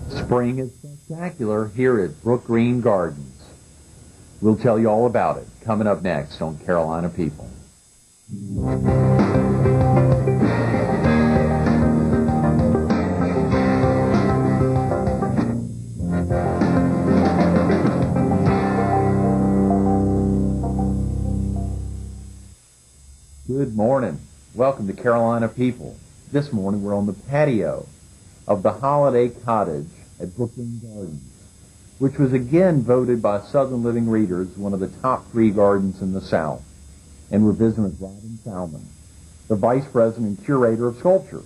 Spring is spectacular here at Brook Green Gardens. We'll tell you all about it coming up next on Carolina People. Good morning. Welcome to Carolina People. This morning we're on the patio of the Holiday Cottage at Brook Green Gardens, which was again voted by Southern Living readers one of the top 3 gardens in the South. And we're visiting with Robin Salmon, the Vice President and Curator of Sculpture.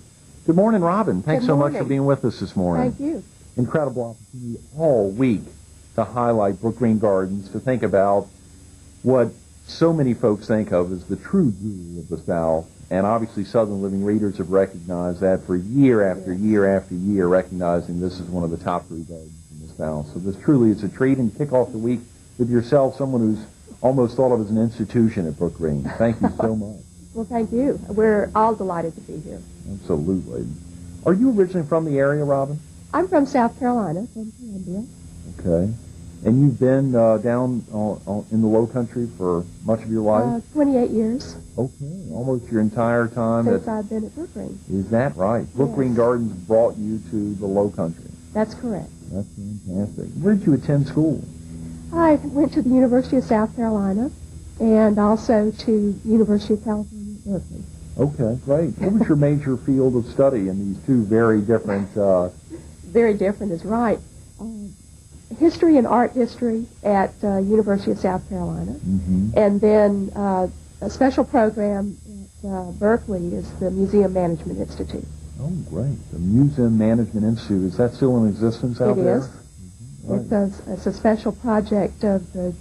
Good morning, Robin. Thanks so much for being with us this morning. Thank you. Incredible opportunity all week to highlight Brook Green Gardens, to think about what so many folks think of as the true jewel of the South. And obviously Southern Living readers have recognized that for year after year after year, recognizing this is one of the top 3 gardens in the South. So this truly is a treat, and kick off the week with yourself, someone who's almost thought of as an institution at Brook Green. Thank you so much. Well, thank you. We're all delighted to be here. Absolutely. Are you originally from the area, Robin? I'm from South Carolina, from Columbia. Okay. And you've been down in the Low Country for much of your life? 28 years. Okay, almost your entire time. Since I've been at Brook Green. Is that right? Brook Green Gardens brought you to the Low Country. That's correct. That's fantastic. Where did you attend school? I went to the University of South Carolina and also to University of California at Berkeley. Okay, great. What was your major field of study in these 2 very different... Very different is right. History and art history at University of South Carolina. Mm-hmm. And then a special program at Berkeley is the Museum Management Institute. Oh, great. The Museum Management Institute. Is that still in existence out there? It is. Mm-hmm. Right. It's a special project of the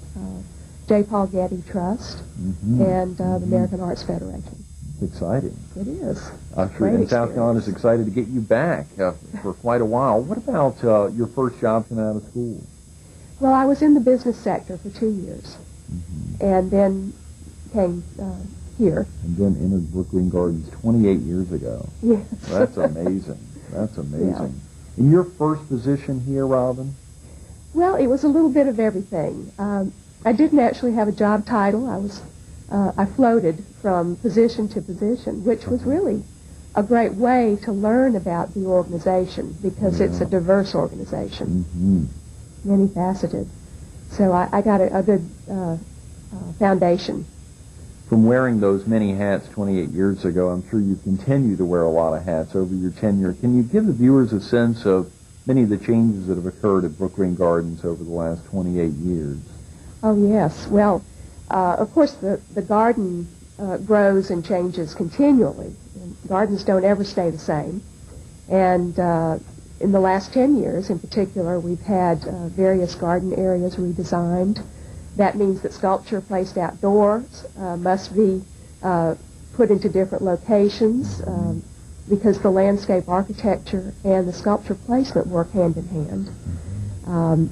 J. Paul Getty Trust and the American Arts Federation. It's exciting. It is. I'm sure. And South Carolina's excited to get you back for quite a while. What about your first job coming out of school? Well, I was in the business sector for 2 years, and then came here. And then entered Brook Green Gardens 28 years ago. Yes. That's amazing. That's amazing. Yeah. And your first position here, Robin? Well, it was a little bit of everything. I didn't actually have a job title. I floated from position to position, which was really a great way to learn about the organization, because it's a diverse organization, many faceted. So I got a good foundation. From wearing those many hats 28 years ago, I'm sure you continue to wear a lot of hats over your tenure. Can you give the viewers a sense of many of the changes that have occurred at Brook Green Gardens over the last 28 years? Oh, yes. Well, of course, the garden grows and changes continually. Gardens don't ever stay the same. And in the last 10 years, in particular, we've had various garden areas redesigned. That means that sculpture placed outdoors must be put into different locations because the landscape architecture and the sculpture placement work hand in hand.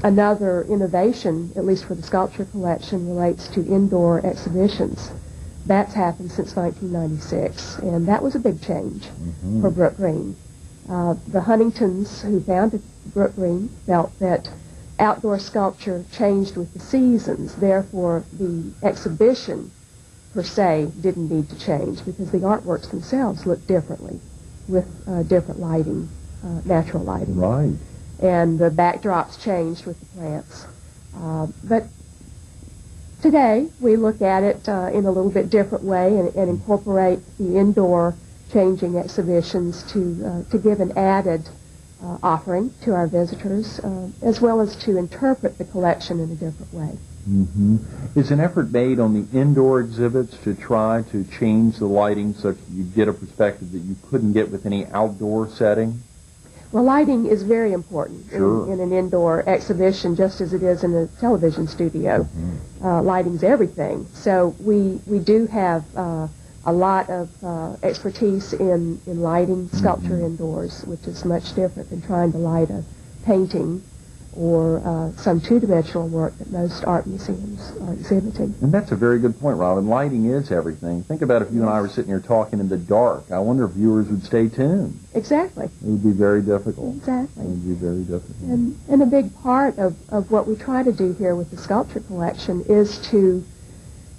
Another innovation, at least for the sculpture collection, relates to indoor exhibitions. That's happened since 1996, and that was a big change for Brook Green. The Huntingtons, who founded Brook Green, felt that outdoor sculpture changed with the seasons. Therefore, the exhibition, per se, didn't need to change because the artworks themselves looked differently with different lighting, natural lighting. Right. And the backdrops changed with the plants. But today, we look at it in a little bit different way and incorporate the indoor changing exhibitions to give an added offering to our visitors, as well as to interpret the collection in a different way. Is an effort made on the indoor exhibits to try to change the lighting so that you get a perspective that you couldn't get with any outdoor setting? Well, lighting is very important Sure. in an indoor exhibition, just as it is in a television studio. Lighting's everything. So we do have a lot of expertise in lighting sculpture indoors, which is much different than trying to light a painting or some two-dimensional work that most art museums are exhibiting. And that's a very good point, Robin. Lighting is everything. Think about if you and I were sitting here talking in the dark. I wonder if viewers would stay tuned. Exactly. It would be very difficult. Exactly. It would be very difficult. And a big part of what we try to do here with the sculpture collection is to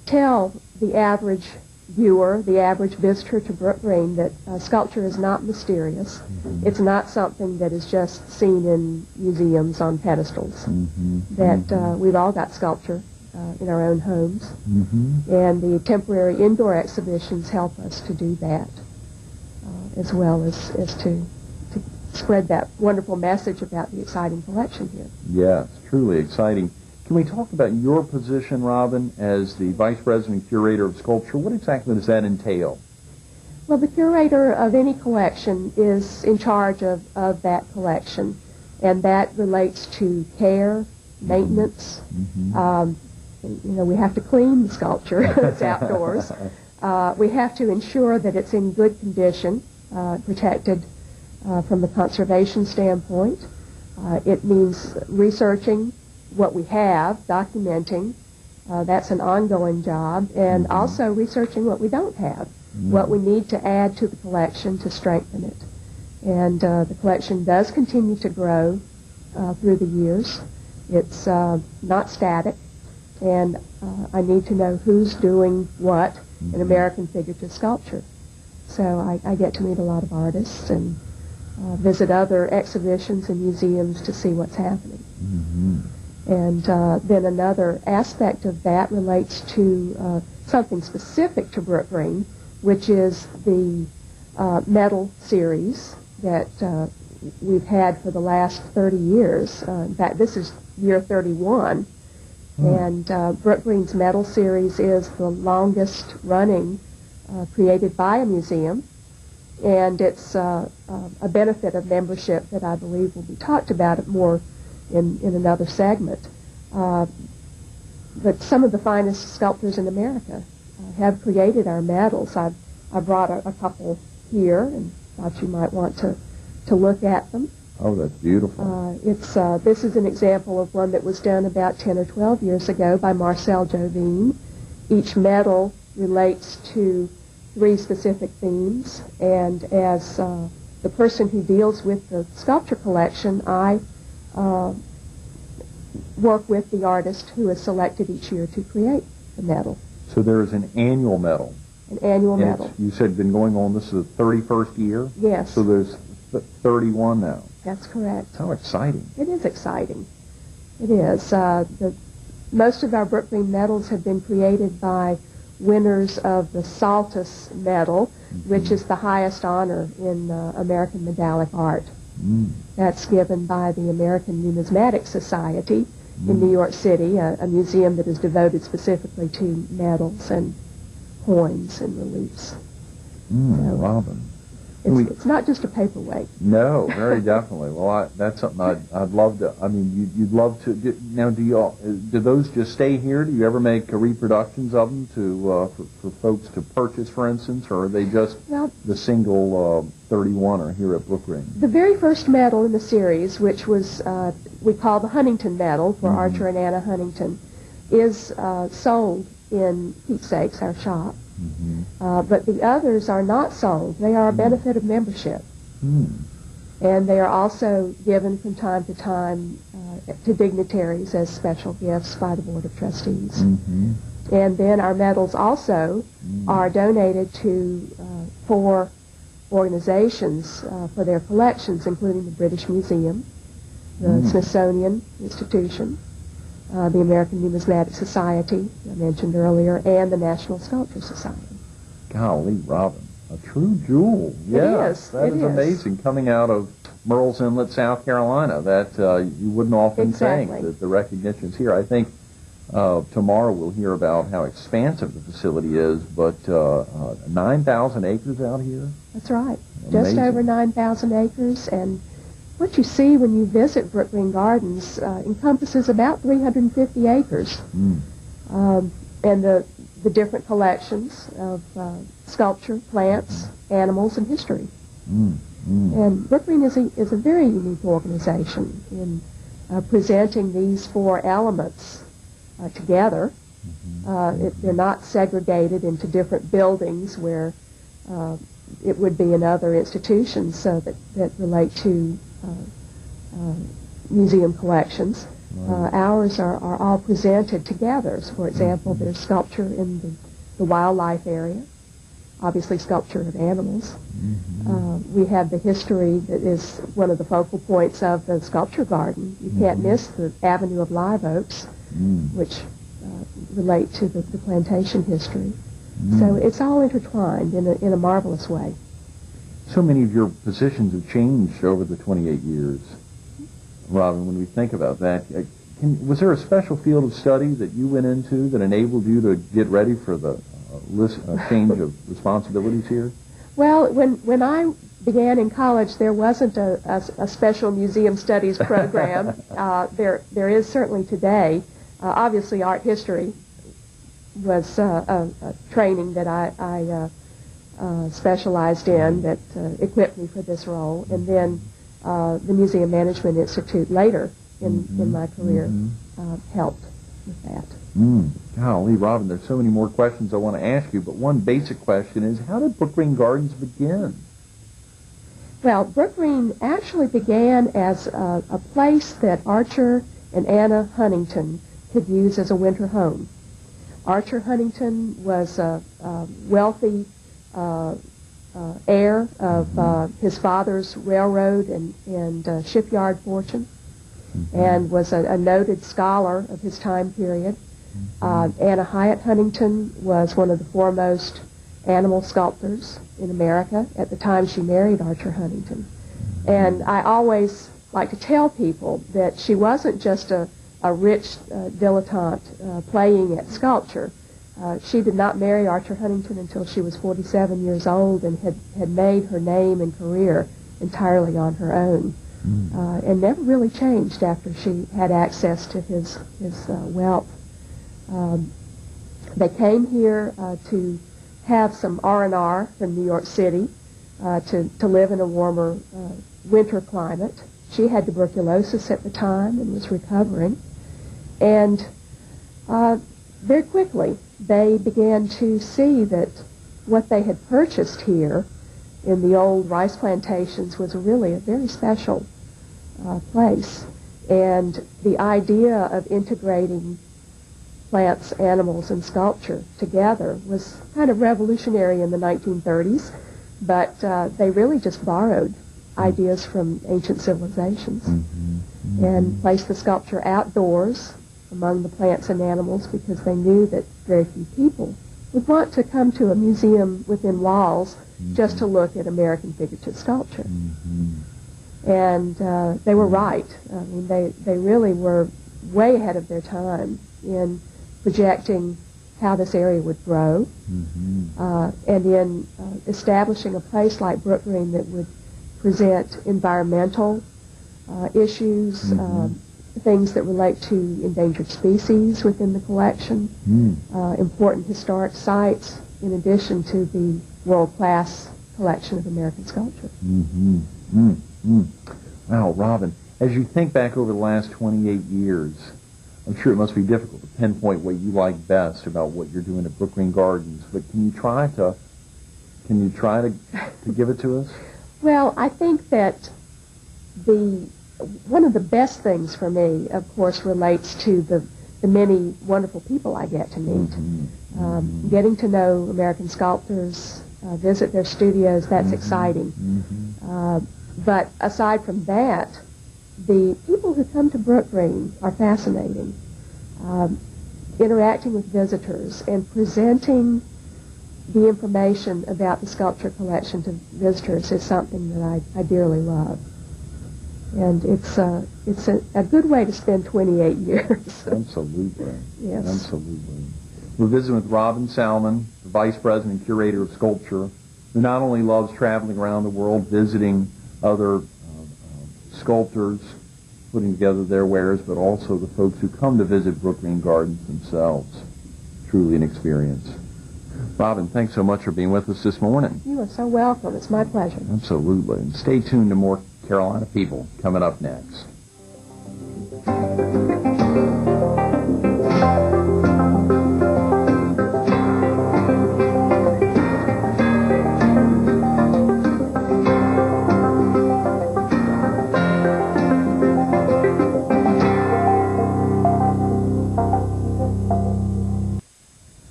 tell the average viewer, the average visitor to Brook Green, that sculpture is not mysterious. Mm-hmm. It's not something that is just seen in museums on pedestals. Mm-hmm. That we've all got sculpture in our own homes. Mm-hmm. And the temporary indoor exhibitions help us to do that, as well as to spread that wonderful message about the exciting collection here. Yes, truly exciting. Can we talk about your position, Robin, as the Vice President Curator of Sculpture? What exactly does that entail? Well, the curator of any collection is in charge of that collection, and that relates to care, maintenance. Mm-hmm. We have to clean the sculpture. It's outdoors. We have to ensure that it's in good condition, protected from the conservation standpoint. It means researching what we have, documenting, that's an ongoing job, and also researching what we don't have, what we need to add to the collection to strengthen it. And the collection does continue to grow through the years. It's not static, and I need to know who's doing what in American figurative sculpture. So I get to meet a lot of artists and visit other exhibitions and museums to see what's happening. Mm-hmm. And then another aspect of that relates to something specific to Brook Green, which is the medal series that we've had for the last 30 years. In fact, this is year 31. And Brook Green's medal series is the longest running created by a museum. And it's a benefit of membership that I believe will be talked about more in another segment. But some of the finest sculptors in America have created our medals. I brought a couple here and thought you might want to look at them. Oh, that's beautiful. This is an example of one that was done about 10 or 12 years ago by Marcel Jovine. Each medal relates to 3 specific themes, and as the person who deals with the sculpture collection, I work with the artist who is selected each year to create the medal. So there is an annual medal. An annual medal. You said been going on, this is the 31st year? Yes. So there's 31 now. That's correct. How exciting. It is exciting. It is. Most of our Brook Green medals have been created by winners of the Saltus Medal, which is the highest honor in American medallic art. That's given by the American Numismatic Society in New York City, a museum that is devoted specifically to medals and coins and reliefs. Robin. It's not just a paperweight. No, very definitely. Well, that's something I'd love to. I mean, you'd love to. Now, do those just stay here? Do you ever make reproductions of them for folks to purchase, for instance, or are they just the single 31 are here at Brook Green? The very first medal in the series, which was we call the Huntington Medal for Archer and Anna Huntington, is sold in Keepsakes, our shop. But the others are not sold. They are a benefit of membership. And they are also given from time to time to dignitaries as special gifts by the Board of Trustees. And then our medals also are donated to 4 organizations for their collections, including the British Museum, the Smithsonian Institution, the American Numismatic Society, I mentioned earlier, and the National Sculpture Society. Golly, Robin, a true jewel. Yes, that is amazing. Coming out of Murrells Inlet, South Carolina, that you wouldn't often think that the recognition's here. I think tomorrow we'll hear about how expansive the facility is, but 9,000 acres out here? That's right. Amazing. Just over 9,000 acres, and what you see when you visit Brook Green Gardens encompasses about 350 acres. And the different collections of sculpture, plants, animals, and history. And Brook Green is a very unique organization in presenting these four elements together. They're not segregated into different buildings where it would be in other institutions that relate to museum collections. Ours are all presented together. So, for example, there's sculpture in the wildlife area, obviously sculpture of animals. We have the history that is one of the focal points of the sculpture garden. You can't miss the Avenue of Live Oaks, which relate to the plantation history. So it's all intertwined in a marvelous way. So many of your positions have changed over the 28 years. Robin, when we think about that, was there a special field of study that you went into that enabled you to get ready for the change of responsibilities here? Well, when I began in college, there wasn't a special museum studies program. There is certainly today. Obviously, art history was a training that I specialized in that equipped me for this role. And then the Museum Management Institute later in my career helped with that. Golly, Robin, there's so many more questions I want to ask you, but one basic question is, how did Brook Green Gardens begin? Well, Brook Green actually began as a place that Archer and Anna Huntington could use as a winter home. Archer Huntington was a wealthy heir of his father's railroad and shipyard fortune, and was a noted scholar of his time period. Anna Hyatt Huntington was one of the foremost animal sculptors in America at the time she married Archer Huntington. And I always like to tell people that she wasn't just a rich dilettante playing at sculpture. She did not marry Archer Huntington until she was 47 years old and had made her name and career entirely on her own, and never really changed after she had access to his wealth. They came here to have some R&R from New York City, to live in a warmer winter climate. She had tuberculosis at the time and was recovering. And very quickly, they began to see that what they had purchased here in the old rice plantations was really a very special place. And the idea of integrating plants, animals, and sculpture together was kind of revolutionary in the 1930s, but they really just borrowed ideas from ancient civilizations and placed the sculpture outdoors among the plants and animals because they knew that very few people would want to come to a museum within walls just to look at American figurative sculpture. And they were right. I mean, they really were way ahead of their time in projecting how this area would grow, and in establishing a place like Brook Green that would present environmental issues, things that relate to endangered species within the collection, important historic sites, in addition to the world-class collection of American sculpture. Wow, Robin, as you think back over the last 28 years, I'm sure it must be difficult to pinpoint what you like best about what you're doing at Brook Green Gardens, but can you try to give it to us? Well, I think that one of the best things for me, of course, relates to the many wonderful people I get to meet. Getting to know American sculptors, visit their studios, that's exciting. But aside from that, the people who come to Brook Green are fascinating. Interacting with visitors and presenting the information about the sculpture collection to visitors is something that I dearly love. And it's a good way to spend 28 years. Absolutely. Yes. Absolutely. We're visiting with Robin Salmon, the Vice President and Curator of Sculpture, who not only loves traveling around the world, visiting other sculptors, putting together their wares, but also the folks who come to visit Brook Green Gardens themselves. Truly an experience. Robin, thanks so much for being with us this morning. You are so welcome. It's my pleasure. Absolutely. And stay tuned to more Carolina People coming up next.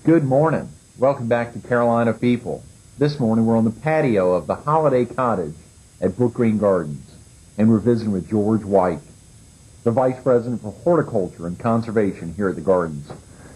Good morning. Welcome back to Carolina People. This morning we're on the patio of the Holiday Cottage at Brook Green Gardens, and we're visiting with George Weich, the Vice President for Horticulture and Conservation here at the Gardens.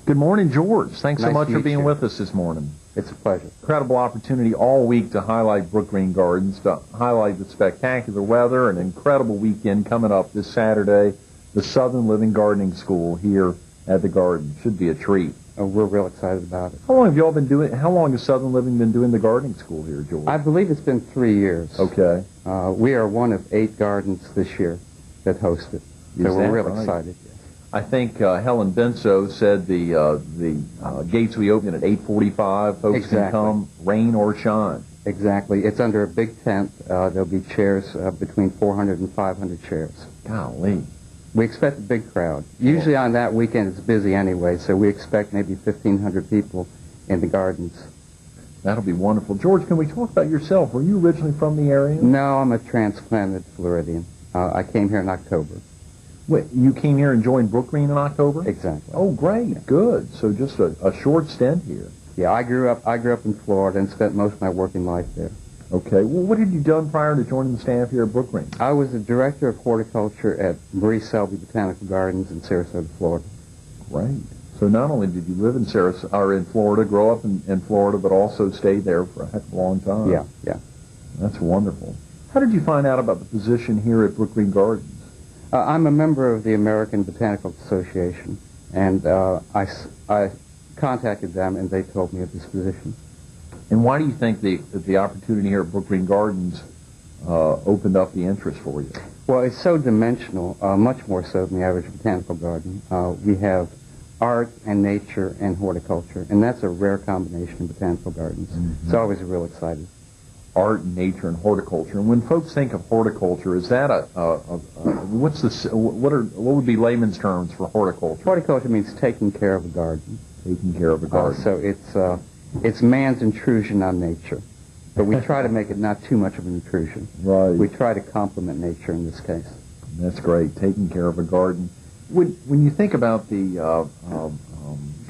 Good morning, George. Thanks so much for being with us this morning. It's a pleasure. Incredible opportunity all week to highlight Brook Green Gardens, to highlight the spectacular weather, an incredible weekend coming up this Saturday, the Southern Living Gardening School here at the Garden. Should be a treat. We're real excited about it. How long has Southern Living been doing the gardening school here, George? I believe it's been 3 years. Okay. We are one of 8 gardens this year that host it. So we're real excited. I think Helen Benso said the gates will be open at 8:45. Folks can come, rain or shine. Exactly. It's under a big tent. There'll be chairs, between 400 and 500 chairs. Golly. We expect a big crowd. Usually on that weekend it's busy anyway, so we expect maybe 1,500 people in the gardens. That'll be wonderful. George, can we talk about yourself? Were you originally from the area? No, I'm a transplanted Floridian. I came here in October. Wait, you came here and joined Brook Green in October? Exactly. Oh, great. Good. So just a short stint here. Yeah, I grew up in Florida and spent most of my working life there. Okay. Well, what had you done prior to joining the staff here at Brook Green? I was the director of horticulture at Marie Selby Botanical Gardens in Sarasota, Florida. Great. So not only did you live in Florida, grow up in Florida, but also stayed there for a heck of a long time. Yeah. That's wonderful. How did you find out about the position here at Brook Green Gardens? I'm a member of the American Botanical Association, and I contacted them, and they told me of this position. And why do you think the opportunity here at Brook Green Gardens opened up the interest for you? Well, it's so dimensional, much more so than the average botanical garden. We have art and nature and horticulture, and that's a rare combination in botanical gardens. Mm-hmm. So I was real excited. Art, nature, and horticulture. And when folks think of horticulture, is that what would be layman's terms for horticulture? Horticulture means taking care of a garden. Taking care of a garden. So it's man's intrusion on nature, but we try to make it not too much of an intrusion. Right. We try to complement nature in this case. That's great. Taking care of a garden. When you think about the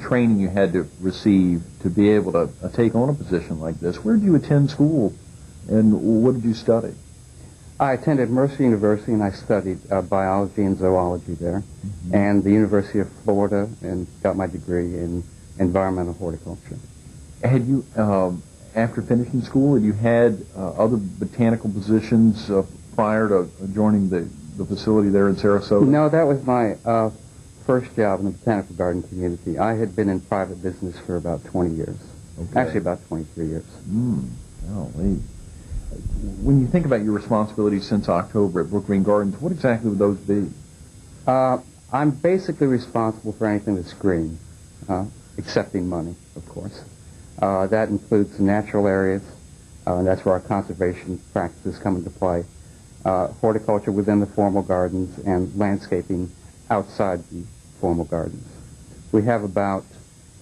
training you had to receive to be able to take on a position like this, where did you attend school? And what did you study? I attended Mercer University, and I studied biology and zoology there, and the University of Florida, and got my degree in environmental horticulture. Had you, after finishing school, had you had other botanical positions prior to joining the facility there in Sarasota? No, that was my first job in the botanical garden community. I had been in private business for about 20 years. Okay. Actually, about 23 years. Golly. When you think about your responsibilities since October at Brook Green Gardens, what exactly would those be? I'm basically responsible for anything that's green, excepting money, of course. That includes the natural areas, and that's where our conservation practices come into play. Horticulture within the formal gardens, and landscaping outside the formal gardens. We have about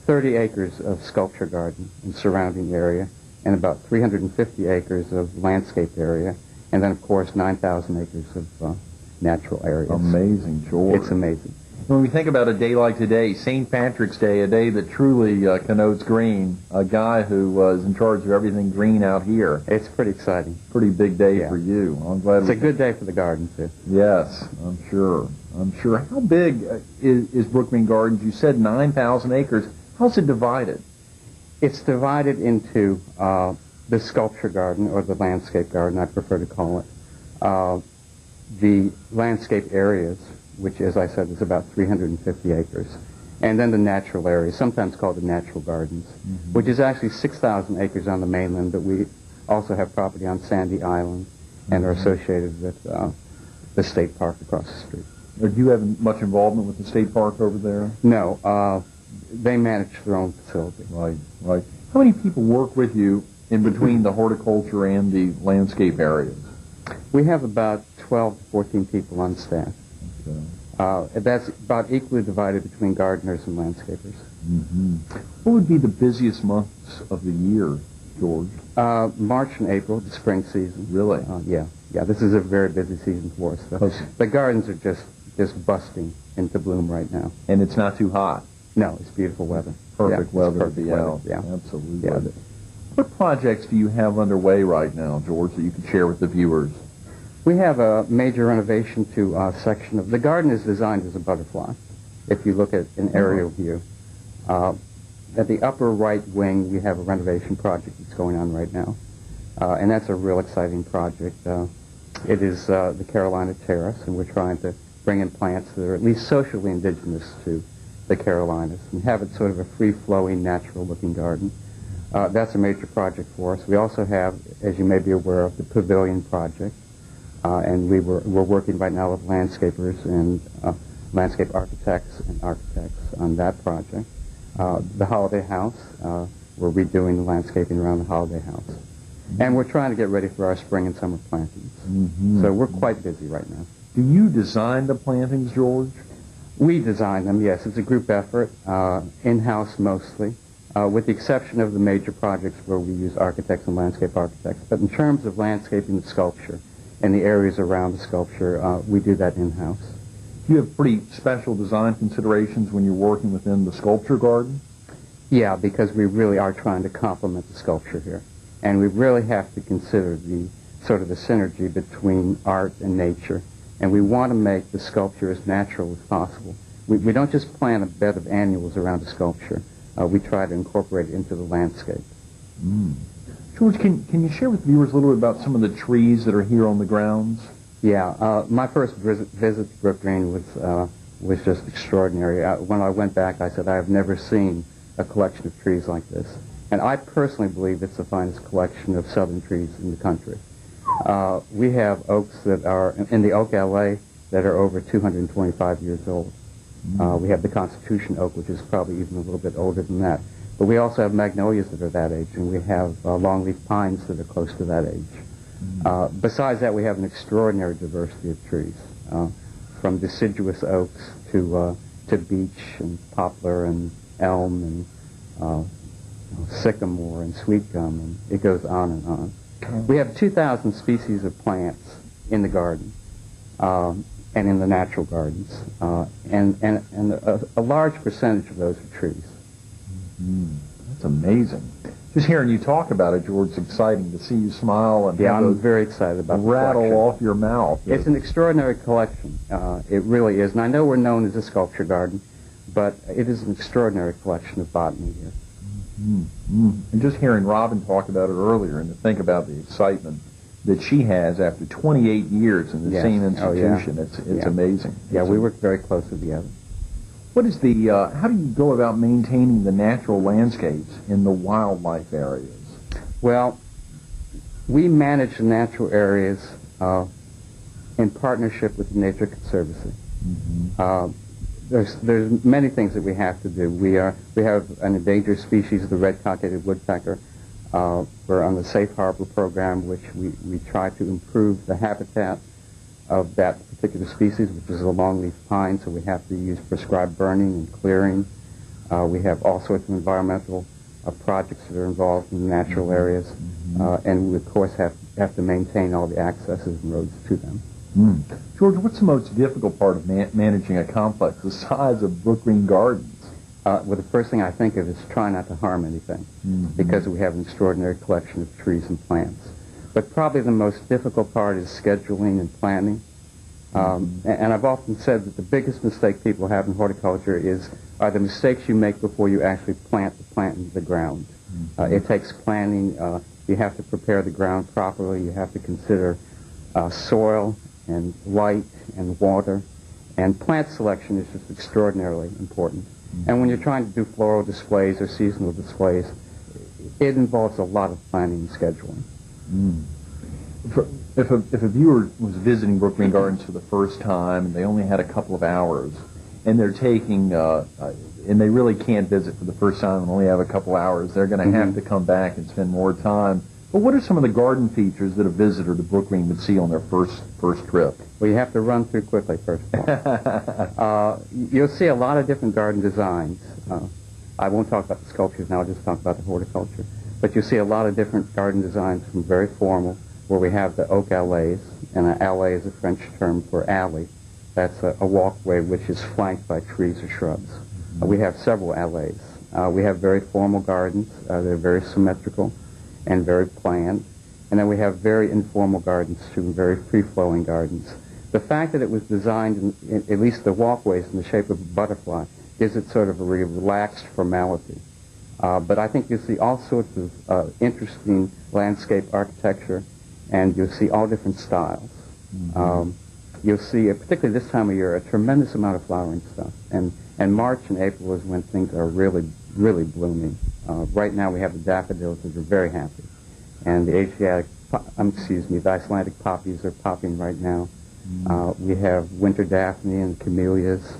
30 acres of sculpture garden in the surrounding area, and about 350 acres of landscape area, and then, of course, 9,000 acres of natural areas. Amazing, George. It's amazing. When we think about a day like today, St. Patrick's Day, a day that truly connotes green, a guy who was in charge of everything green out here. It's pretty exciting. Pretty big day for you. I'm glad it's a good day for the garden, too. Yes, I'm sure. How big is Brook Green Gardens? You said 9,000 acres. How's it divided? It's divided into the sculpture garden, or the landscape garden, I prefer to call it. The landscape areas, which, as I said, is about 350 acres. And then the natural areas, sometimes called the natural gardens, which is actually 6,000 acres on the mainland, but we also have property on Sandy Island and are associated with the state park across the street. Do you have much involvement with the state park over there? No. They manage their own facility. Right. How many people work with you in between the horticulture and the landscape areas? We have about 12 to 14 people on staff. Okay. That's about equally divided between gardeners and landscapers. What would be the busiest months of the year, George? March and April, the spring season. Really? Yeah. This is a very busy season for us. The gardens are just busting into bloom right now. And it's not too hot? No, it's beautiful weather. Perfect Yeah, weather to perfect be weather, out. yeah. Absolutely. Yeah. What projects do you have underway right now, George, that you could share with the viewers? We have a major renovation to a section of... The garden is designed as a butterfly, if you look at an aerial view. At the upper right wing, we have a renovation project that's going on right now. And that's a real exciting project. It is the Carolina Terrace, and we're trying to bring in plants that are at least socially indigenous to the Carolinas and have it sort of a free-flowing, natural-looking garden. That's a major project for us. We also have, as you may be aware of, the Pavilion Project. And we're working right now with landscapers and landscape architects on that project. The Holiday House, we're redoing the landscaping around the Holiday House. And we're trying to get ready for our spring and summer plantings. So we're quite busy right now. Do you design the plantings, George? We design them, yes. It's a group effort, in-house mostly, with the exception of the major projects where we use architects and landscape architects. But in terms of landscaping the sculpture, and the areas around the sculpture, we do that in-house. You have pretty special design considerations when you're working within the sculpture garden? Yeah, because we really are trying to complement the sculpture here. And we really have to consider the sort of the synergy between art and nature. And we want to make the sculpture as natural as possible. We don't just plant a bed of annuals around the sculpture. We try to incorporate it into the landscape. George, can you share with viewers a little bit about some of the trees that are here on the grounds? Yeah, my first visit to Brook Green was just extraordinary. When I went back, I said, I have never seen a collection of trees like this. And I personally believe it's the finest collection of southern trees in the country. We have oaks that are, in the oak alley, that are over 225 years old. We have the Constitution oak, which is probably even a little bit older than that. But we also have magnolias that are that age, and we have longleaf pines that are close to that age. Besides that, we have an extraordinary diversity of trees, from deciduous oaks to beech and poplar and elm and sycamore and sweet gum, and it goes on and on. We have 2,000 species of plants in the garden and in the natural gardens, and a large percentage of those are trees. That's amazing. Just hearing you talk about it, George, it's exciting to see you smile and I'm very excited about the rattle collection. off your mouth. It's an extraordinary collection. It really is. And I know we're known as a sculpture garden, but it is an extraordinary collection of botany here. And just hearing Robin talk about it earlier, and to think about the excitement that she has after 28 years in the same institution, it's amazing. Yeah, we work very closely together. What is the, how do you go about maintaining the natural landscapes in the wildlife areas? Well, we manage the natural areas in partnership with the Nature Conservancy. There's many things that we have to do. We have an endangered species, the red-cockaded woodpecker. We're on the Safe Harbor program, which we try to improve the habitat of that particular species, which is a longleaf pine, so we have to use prescribed burning and clearing. We have all sorts of environmental projects that are involved in the natural areas, and we, of course, have to maintain all the accesses and roads to them. George, what's the most difficult part of managing a complex the size of Brook Green Gardens? Well, the first thing I think of is try not to harm anything, because we have an extraordinary collection of trees and plants. But probably the most difficult part is scheduling and planning. And I've often said that the biggest mistake people have in horticulture are the mistakes you make before you actually plant the plant into the ground. It takes planning. You have to prepare the ground properly. You have to consider soil and light and water. And plant selection is just extraordinarily important. And when you're trying to do floral displays or seasonal displays, it involves a lot of planning and scheduling. If a viewer was visiting Brook Green Gardens for the first time and they only had a couple of hours, and they're taking, and they really can't visit for the first time and only have a couple hours, they're going to have to come back and spend more time. But what are some of the garden features that a visitor to Brook Green would see on their first trip? Well, you have to run through quickly, first of all. You'll see a lot of different garden designs. I won't talk about the sculptures now, I'll just talk about the horticulture. But you'll see a lot of different garden designs, from very formal, where we have the oak alleys, and an alley is a French term for alley. That's a walkway which is flanked by trees or shrubs. We have several alleys. We have very formal gardens. They're very symmetrical and very planned. And then we have very informal gardens too, very free-flowing gardens. The fact that it was designed, at least the walkways, in the shape of a butterfly, gives it sort of a relaxed formality. But I think you'll see all sorts of interesting landscape architecture, and you'll see all different styles. You'll see, particularly this time of year, a tremendous amount of flowering stuff. And March and April is when things are really, really blooming. Right now we have the daffodils that are very happy. And the the Icelandic poppies are popping right now. We have winter daphne and camellias,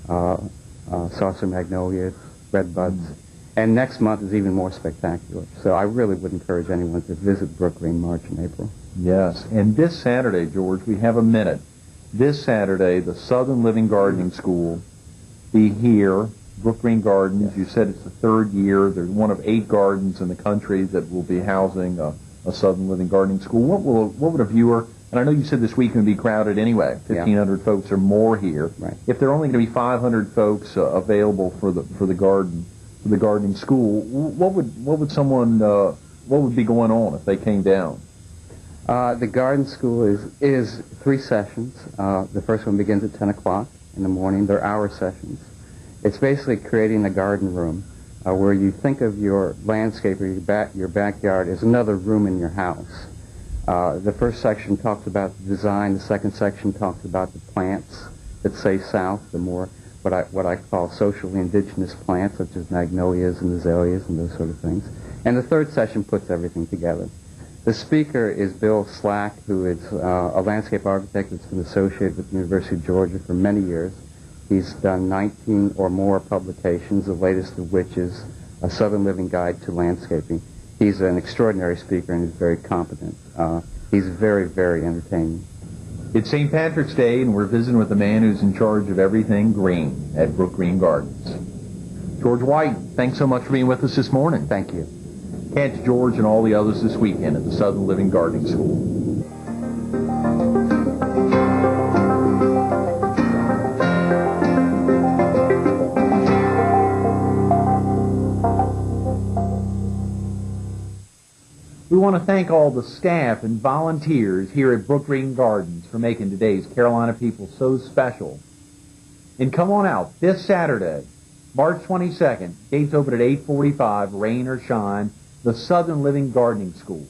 saucer magnolias, red buds. And next month is even more spectacular. So I really would encourage anyone to visit Brook Green March and April. Yes, and this Saturday, George, we have a minute. This Saturday, the Southern Living Gardening School be here, Brook Green Gardens. Yes. You said it's the third year. There's one of 8 gardens in the country that will be housing a Southern Living Gardening School. What would a viewer, and I know you said this week can be crowded anyway, 1,500 folks or more here. Right. If there are only going to be 500 folks available for the gardening school, what would be going on if they came down? The garden school is 3 sessions. The first one begins at 10 o'clock in the morning. They're hour sessions. It's basically creating a garden room where you think of your landscape or your backyard as another room in your house. The first section talks about the design. The second section talks about the plants that say south, the more what I call socially indigenous plants, such as magnolias and azaleas and those sort of things. And the third session puts everything together. The speaker is Bill Slack, who is a landscape architect that's been associated with the University of Georgia for many years. He's done 19 or more publications, the latest of which is A Southern Living Guide to Landscaping. He's an extraordinary speaker and is very competent. He's very, very entertaining. It's St. Patrick's Day, and we're visiting with the man who's in charge of everything green at Brook Green Gardens. George Weich, thanks so much for being with us this morning. Thank you. Catch George and all the others this weekend at the Southern Living Gardening School. We want to thank all the staff and volunteers here at Brook Green Gardens for making today's Carolina People so special. And come on out this Saturday, March 22nd. Gates open at 8:45, rain or shine, the Southern Living Gardening School.